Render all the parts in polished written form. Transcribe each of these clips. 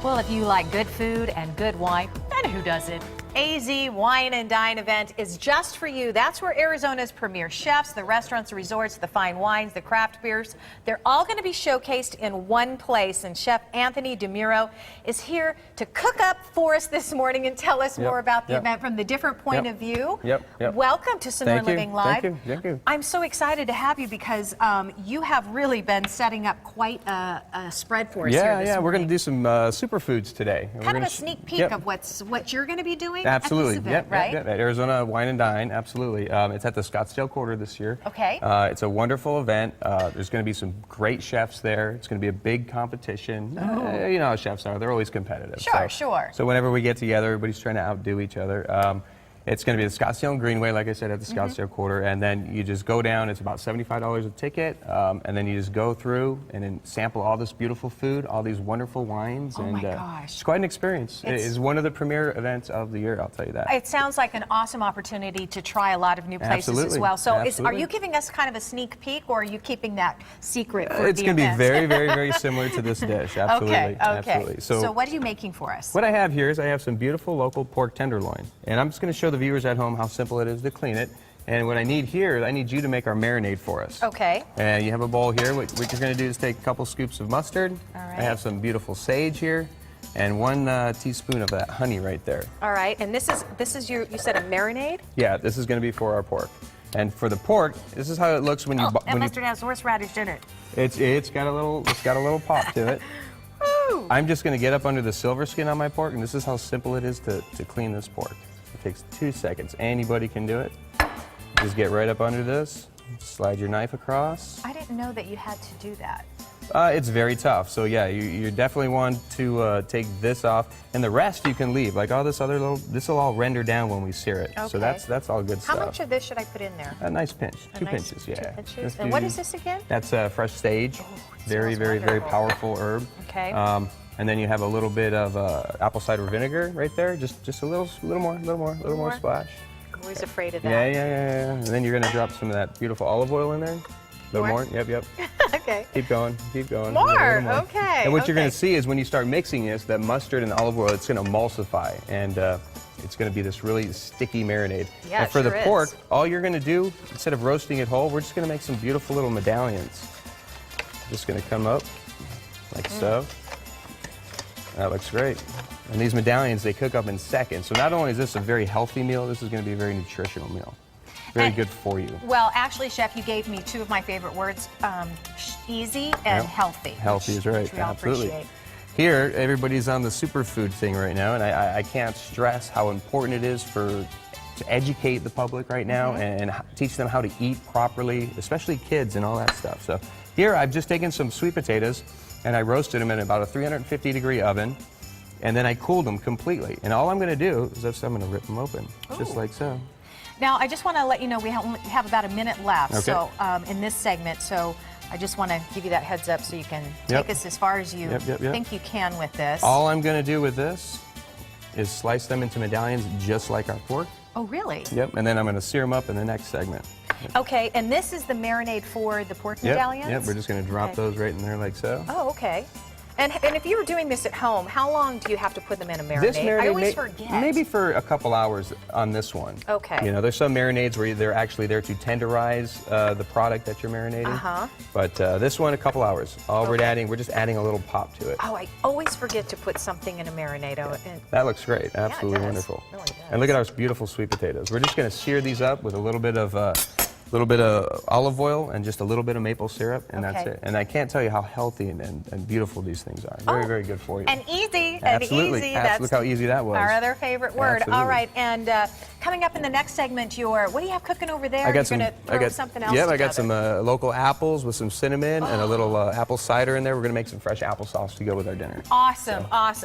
Well, if you like good food and good wine, and who doesn't? AZ Wine and Dine event is just for you. That's where Arizona's premier chefs, the restaurants, the resorts, the fine wines, the craft beers, they're all going to be showcased in one place. And Chef Anthony DeMuro is here to cook up for us this morning and tell us more about the event from the different point of view. Welcome to Sonora Living Live. Thank you. I'm so excited to have you because you have really been setting up quite a spread for us here this morning. We're going to do some superfoods today. Kind of a sneak peek of what you're going to be doing. Absolutely. At this event, right? At Arizona Wine and Dine, absolutely. It's at the Scottsdale Quarter this year. Okay. It's a wonderful event. There's going to be some great chefs there. It's going to be a big competition. You know how chefs are. They're always competitive. Sure. So whenever we get together, everybody's trying to outdo each other. It's going to be the Scottsdale and Greenway, like I said, at the Scottsdale Quarter, and then you just go down. It's about $75 a ticket, and then you just go through and then sample all this beautiful food, all these wonderful wines, my gosh. It's quite an experience. It's one of the premier events of the year, I'll tell you that. It sounds like an awesome opportunity to try a lot of new places as well. So are you giving us kind of a sneak peek, or are you keeping that secret for It's going to be very, very similar to this dish. Absolutely. Okay. So what are you making for us? What I have here is I have some beautiful local pork tenderloin, and I'm just going to show the viewers at home how simple it is to clean it. And what I need here, I need you to make our marinade for us. Okay. And you have a bowl here. What you're going to do is take a couple scoops of mustard. All right. I have some beautiful sage here, and 1 teaspoon of that honey right there. All right. And this is you said a marinade? Yeah, this is going to be for our pork. And for the pork, this is how it looks when you. And mustard has horseradish in it. It's got a little pop to it. I'm just going to get up under the silver skin on my pork, and this is how simple it is to clean this pork. It takes 2 seconds. Anybody can do it. Just get right up under this, slide your knife across. I didn't know that you had to do that. It's very tough. So yeah, you definitely want to take this off, and the rest you can leave. Like all this other this will all render down when we sear it. Okay. So that's all good stuff. How much of this should I put in there? A nice pinch, two nice pinches, yeah. 2 pinches. And what is this again? That's fresh sage. Very wonderful. powerful herb. Okay. And then you have a little bit of apple cider vinegar right there. Just a little more splash. I'm always afraid of that. Yeah. And then you're gonna drop some of that beautiful olive oil in there. A little more. Yep. Okay. Keep going. More. Okay. And what you're gonna see is when you start mixing this, that mustard and the olive oil, it's gonna emulsify, and it's gonna be this really sticky marinade. Yeah, and for the pork, all you're gonna do, instead of roasting it whole, we're just gonna make some beautiful little medallions. Just gonna come up like so. That looks great. And these medallions, they cook up in seconds. So not only is this a very healthy meal, this is going to be a very nutritional meal. Very good for you. Well, actually, Chef, you gave me 2 of my favorite words, easy and healthy. Healthy is right, which we all absolutely. appreciate. Here, everybody's on the superfood thing right now, and I can't stress how important it is to educate the public right now and teach them how to eat properly, especially kids and all that stuff. So here, I've just taken some sweet potatoes, and I roasted them in about a 350-degree oven, and then I cooled them completely. And all I'm going to do is I'm going to rip them open, just like so. Now, I just want to let you know we have about a minute left so in this segment, so I just want to give you that heads up so you can take us as far as you think you can with this. All I'm going to do with this is slice them into medallions just like our pork. Oh, really? Yep, and then I'm going to sear them up in the next segment. Okay, and this is the marinade for the pork medallions? Yep, we're just going to drop those right in there like so. Oh, okay. And if you were doing this at home, how long do you have to put them in a marinade? This marinade, I always forget. Maybe for a couple hours on this one. Okay. You know, there's some marinades where they're actually there to tenderize the product that you're marinating. But this one, a couple hours. All we're just adding a little pop to it. Oh, I always forget to put something in a marinade. That looks great. Absolutely wonderful. It really does. And look at our beautiful sweet potatoes. We're just going to sear these up with a little bit of olive oil and just a little bit of maple syrup, and that's it. And I can't tell you how healthy and beautiful these things are. Very good for you. And easy. Absolutely. Look how easy that was. Our other favorite word. Absolutely. All right, and coming up in the next segment, what do you have cooking over there? I got You're going to throw something else together. I got some local apples with some cinnamon and a little apple cider in there. We're going to make some fresh applesauce to go with our dinner. Awesome.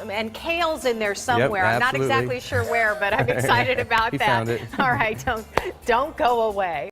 And kale's in there somewhere. I'm not exactly sure where, but I'm excited about that. He found it. All right, don't go away.